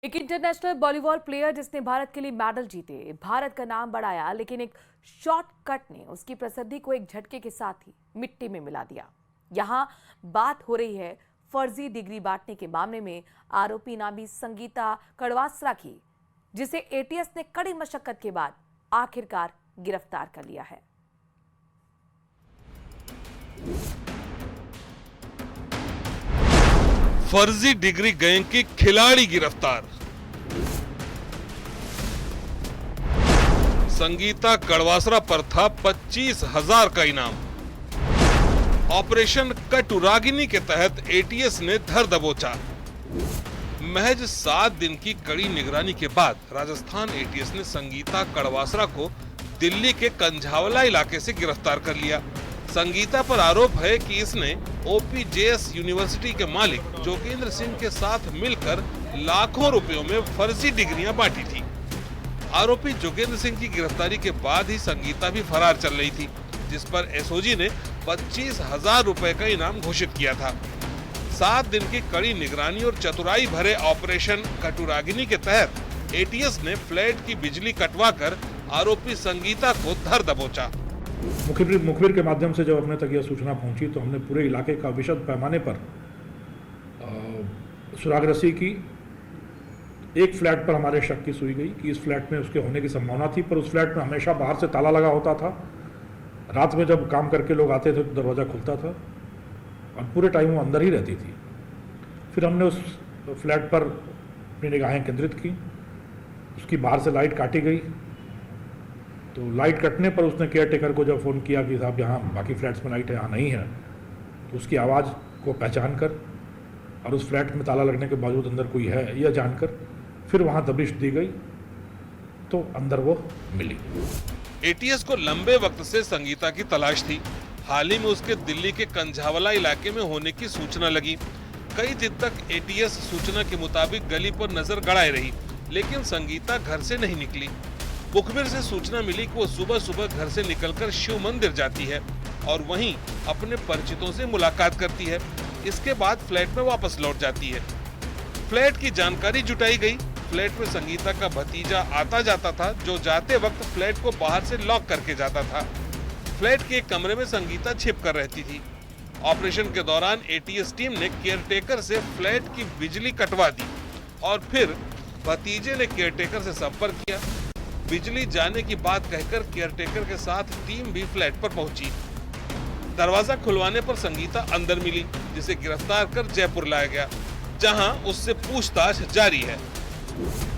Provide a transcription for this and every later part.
एक international volleyball player जिसने भारत के लिए मेडल जीते, भारत का नाम बढ़ाया, लेकिन एक शॉर्टकट ने उसकी प्रसिद्धि को एक झटके के साथ ही मिट्टी में मिला दिया। यहां बात हो रही है फर्जी डिग्री बांटने के मामले में आरोपी नामी संगीता कड़वासरा की, जिसे एटीएस ने कड़ी मशक्कत के बाद आखिरकार गिरफ्तार कर लिया है। फर्जी डिग्री गैंग की खिलाड़ी गिरफ्तार। संगीता कड़वासरा पर था 25,000 का इनाम। ऑपरेशन कटुरागिनी के तहत एटीएस ने धर दबोचा। महज 7 दिन की कड़ी निगरानी के बाद राजस्थान एटीएस ने संगीता कड़वासरा को दिल्ली के कंझावला इलाके से गिरफ्तार कर लिया। संगीता पर आरोप है कि इसने ओपीजेएस यूनिवर्सिटी के मालिक जोगेंद्र सिंह के साथ मिलकर लाखों रुपयों में फर्जी डिग्रियां बांटी थी। आरोपी जोगेंद्र सिंह की गिरफ्तारी के बाद ही संगीता भी फरार चल रही थी, जिस पर एसओजी ने 25,000 रुपए का इनाम घोषित किया था। 7 दिन की कड़ी निगरानी और चतुराई भरे ऑपरेशन कटुरागिनी के तहत एटीएस ने फ्लैट की बिजली कटवाकर आरोपी संगीता को धर दबोचा। मुखबिर के माध्यम से जब अपने तक यह सूचना पहुंची तो हमने पूरे इलाके का विशद पैमाने पर सुरागरसी की। एक फ्लैट पर हमारे शक की सुई गई कि इस फ्लैट में उसके होने की संभावना थी, पर उस फ्लैट में हमेशा बाहर से ताला लगा होता था। रात में जब काम करके लोग आते थे तो दरवाज़ा खुलता था और पूरे टाइम वो अंदर ही रहती थी। फिर हमने उस फ्लैट पर अपनी निगाहें केंद्रित की। उसकी बाहर से लाइट काटी गई, तो लाइट कटने पर उसने केयर टेकर को जब फ़ोन किया कि साहब यहाँ बाकी फ्लैट्स में लाइट है, यहाँ नहीं है, तो उसकी आवाज़ को पहचान कर और उस फ्लैट में ताला लगने के बावजूद अंदर कोई है यह जानकर फिर वहाँ दबिश दी गई, तो अंदर वो मिली। एटीएस को लंबे वक्त से संगीता की तलाश थी। हाल ही में उसके दिल्ली के कंझावला इलाके में होने की सूचना लगी। कई दिन तक एटीएस सूचना के मुताबिक गली पर नजर गड़ाए रही, लेकिन संगीता घर से नहीं निकली। मुखबिर से सूचना मिली कि वो सुबह सुबह घर से निकलकर शिव मंदिर जाती है और वहीं अपने परिचितों से मुलाकात करती है। इसके बाद फ्लैट में वापस लौट जाती है। फ्लैट की जानकारी जुटाई गई। फ्लैट में संगीता का भतीजा आता जाता था, जो जाते वक्त फ्लैट को बाहर से लॉक करके जाता था। फ्लैट के एक कमरे में संगीता छिप कर रहती थी। ऑपरेशन के दौरान एटीएस टीम ने केयरटेकर से फ्लैट की बिजली कटवा दी और फिर भतीजे ने केयरटेकर से संपर्क किया। बिजली जाने की बात कहकर केयरटेकर के साथ टीम भी फ्लैट पर पहुंची। दरवाजा खुलवाने पर संगीता अंदर मिली, जिसे गिरफ्तार कर जयपुर लाया गया, जहां उससे पूछताछ जारी है।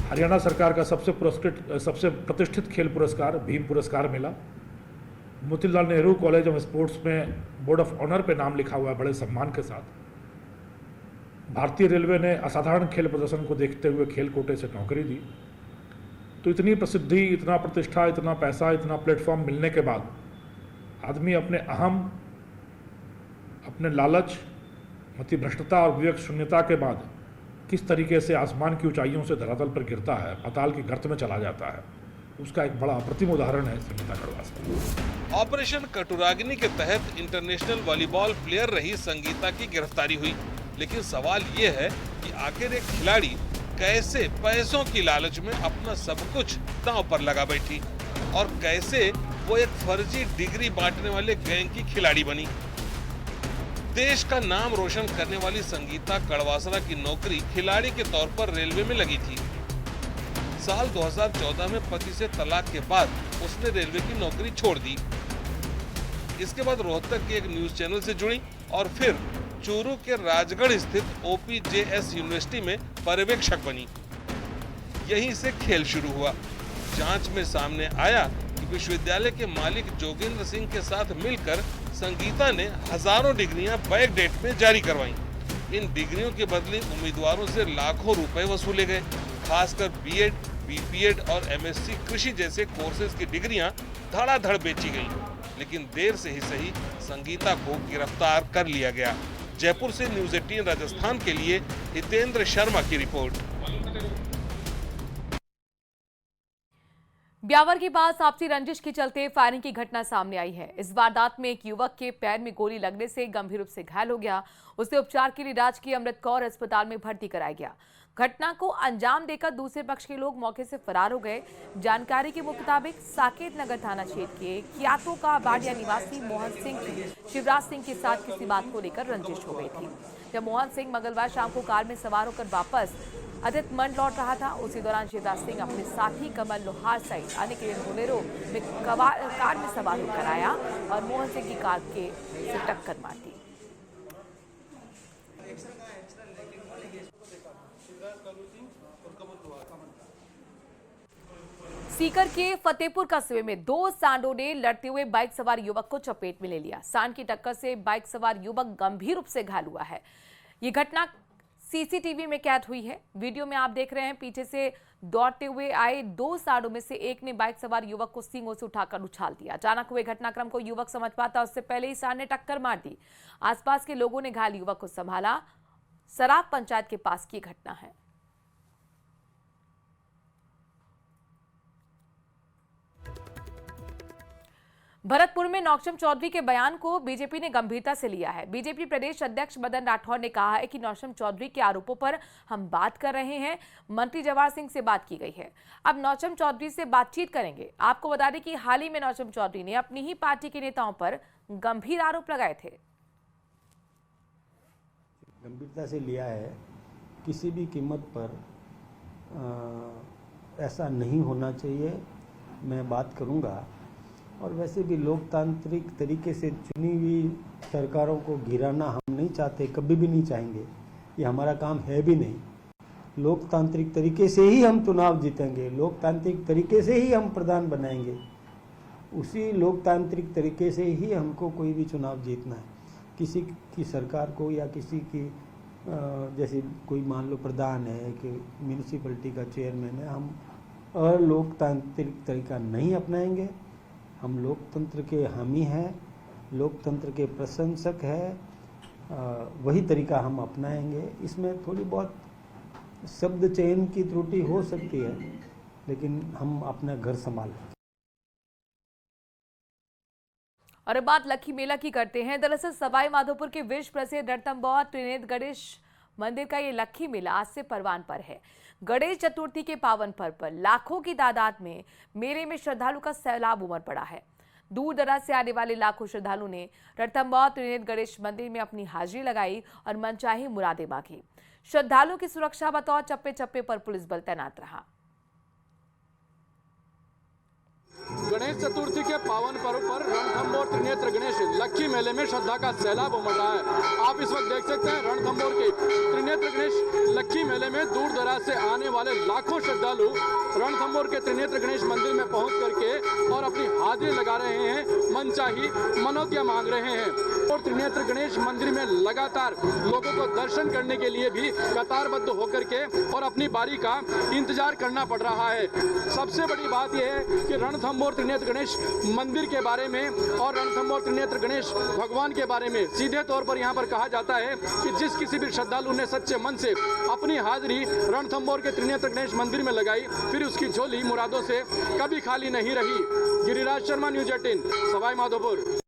हरियाणा सरकार का सबसे प्रतिष्ठित खेल पुरस्कार भीम पुरस्कार मिला। Motilal Nehru college of sports में बोर्ड ऑफ ऑनर पे नाम लिखा हुआ है बड़े सम्मान के साथ। भारतीय रेलवे ने असाधारण खेल प्रदर्शन को देखते हुए खेल कोटे से नौकरी दी। तो इतनी प्रसिद्धि, इतना प्रतिष्ठा, इतना पैसा, इतना प्लेटफॉर्म मिलने के बाद आदमी अपने अहम, अपने लालच, मतिभ्रष्टता और विवेक शून्यता के बाद किस तरीके से आसमान की ऊंचाइयों से धरातल पर गिरता है, पाताल की गर्त में चला जाता है, उसका एक बड़ा अप्रतिम उदाहरण है संगीता कड़वासरा। ऑपरेशन कटुरागिनी के तहत इंटरनेशनल वॉलीबॉल प्लेयर रही संगीता की गिरफ्तारी हुई, लेकिन सवाल ये है कि आखिर एक खिलाड़ी कैसे पैसों की लालच में अपना सब कुछ दांव पर लगा बैठी और कैसे वो एक फर्जी डिग्री बांटने वाले गैंग की खिलाड़ी बनी। देश का नाम रोशन करने वाली संगीता कड़वासरा की नौकरी खिलाड़ी के तौर पर रेलवे में लगी थी। साल 2014 में पति से तलाक के बाद उसने रेलवे की नौकरी छोड़ दी। इसके बाद रोहतक के एक न्यूज चैनल से जुड़ी और फिर चूरू के राजगढ़ स्थित ओपीजेएस यूनिवर्सिटी में पर्यवेक्षक बनी। यहीं से खेल शुरू हुआ। जांच में सामने आया कि विश्वविद्यालय के मालिक जोगेंद्र सिंह के साथ मिलकर संगीता ने हजारों डिग्रियां बैक डेट में जारी करवाईं। इन डिग्रियों के बदले उम्मीदवारों से लाखों रुपए वसूले गए। खासकर बीएड, बीपीएड और एमएससी कृषि जैसे कोर्सेज की डिग्रियां धड़ाधड़ बेची गईं। लेकिन देर से ही सही संगीता को गिरफ्तार कर लिया गया। जयपुर से न्यूज़ 18 राजस्थान के लिए हितेंद्र शर्मा की रिपोर्ट। ब्यावर के पास आपसी रंजिश के चलते फायरिंग की घटना सामने आई है। इस वारदात में एक युवक के पैर में गोली लगने से गंभीर रूप से घायल हो गया। उसे उपचार के लिए राजकीय अमृत कौर अस्पताल में भर्ती कराया गया। घटना को अंजाम देकर दूसरे पक्ष के लोग मौके से फरार हो गए। जानकारी के मुताबिक साकेत नगर थाना क्षेत्र के कियातो का बाडिया निवासी मोहन सिंह की शिवराज सिंह के साथ किसी बात को लेकर रंजिश हो गई थी। जब मोहन सिंह मंगलवार शाम को कार में सवार होकर वापस अदित मंड लौट रहा था, उसी दौरान शिवराज सिंह अपने साथी कमल लोहार सहित आने के लिए बोलेरो में कार में सवार होकर आया और मोहन सिंह की कार से टक्कर मार दी। सीकर के फतेहपुर कस्बे में दो सांडों ने लड़ते हुए बाइक सवार युवक को चपेट में ले लिया। सांड की टक्कर से बाइक सवार युवक गंभीर रूप से घायल हुआ है। ये घटना सीसीटीवी में कैद हुई है। वीडियो में आप देख रहे हैं पीछे से दौड़ते हुए आए दो सांडों में से एक ने बाइक सवार युवक को सींगों से उठाकर उछाल दिया। अचानक हुए घटनाक्रम को युवक समझ पाता उससे पहले ही सांड ने टक्कर मार दी। आसपास के लोगों ने घायल युवक को संभाला। सराफ पंचायत के पास की घटना है। भरतपुर में नौक्षम चौधरी के बयान को बीजेपी ने गंभीरता से लिया है। बीजेपी प्रदेश अध्यक्ष मदन राठौर ने कहा है कि नौक्षम चौधरी के आरोपों पर हम बात कर रहे हैं। मंत्री जवाहर सिंह से बात की गई है, अब नौक्षम चौधरी से बातचीत करेंगे। आपको बता दें कि हाल ही में नौक्षम चौधरी ने अपनी ही पार्टी के नेताओं पर गंभीर आरोप लगाए थे। गंभीरता से लिया है, किसी भी कीमत पर ऐसा नहीं होना चाहिए। मैं बात करूंगा और वैसे भी लोकतांत्रिक तरीके से चुनी हुई सरकारों को गिराना हम नहीं चाहते, कभी भी नहीं चाहेंगे। ये हमारा काम है भी नहीं। लोकतांत्रिक तरीके से ही हम चुनाव जीतेंगे, लोकतांत्रिक तरीके से ही हम प्रधान बनाएंगे। उसी लोकतांत्रिक तरीके से ही हमको कोई भी चुनाव जीतना है। किसी की सरकार को या किसी की जैसे कोई मान लो प्रधान है कि म्यूनिसिपैलिटी का चेयरमैन है, हम अलोकतांत्रिक तरीका नहीं अपनाएंगे। हम लोकतंत्र के हामी हैं, लोकतंत्र के प्रशंसक हैं। वही तरीका हम अपनाएंगे। इसमें थोड़ी बहुत शब्द चयन की त्रुटि हो सकती है, लेकिन हम अपना घर संभालेंगे। और अब बात लक्खी मेला की करते हैं। दरअसल सवाई माधोपुर के विश्व प्रसिद्ध रणथंभौर त्रिनेत्र गणेश मंदिर का ये लक्खी मेला आज से परवान पर है। गणेश चतुर्थी के पावन पर्व पर लाखों की तादाद में मेले में श्रद्धालु का सैलाब उमड़ पड़ा है। दूर दराज से आने वाले लाखों श्रद्धालु ने रणथंभौर त्रिनेत्र गणेश मंदिर में अपनी हाजिरी लगाई और मनचाही मुरादें मांगी। श्रद्धालुओं की सुरक्षा बतौर चप्पे चप्पे पर पुलिस बल तैनात रहा। गणेश चतुर्थी के पावन पर्व पर रणथंभौर त्रिनेत्र गणेश लक्खी मेले में श्रद्धा का सैलाब उमड़ रहा है। आप इस वक्त देख सकते हैं रणथंभौर के त्रिनेत्र गणेश लक्खी मेले में दूर दराज से आने वाले लाखों श्रद्धालु रणथंभौर के त्रिनेत्र गणेश मंदिर में पहुंच करके और अपनी हाजिरी लगा रहे हैं, मनचाही मनौतियां मांग रहे हैं। और त्रिनेत्र गणेश मंदिर में लगातार लोगों को दर्शन करने के लिए भी कतारबद्ध होकर के और अपनी बारी का इंतजार करना पड़ रहा है। सबसे बड़ी बात यह है कि रणथंभौर त्रिनेत्र गणेश मंदिर के बारे में और रणथंभौर त्रिनेत्र गणेश भगवान के बारे में सीधे तौर पर यहाँ पर कहा जाता है कि जिस किसी भी श्रद्धालु ने सच्चे मन से अपनी हाजिरी रणथंभौर के त्रिनेत्र गणेश मंदिर में लगाई, फिर उसकी झोली मुरादों से कभी खाली नहीं रही। गिरिराज शर्मा, न्यूज़ 18, सवाई माधोपुर।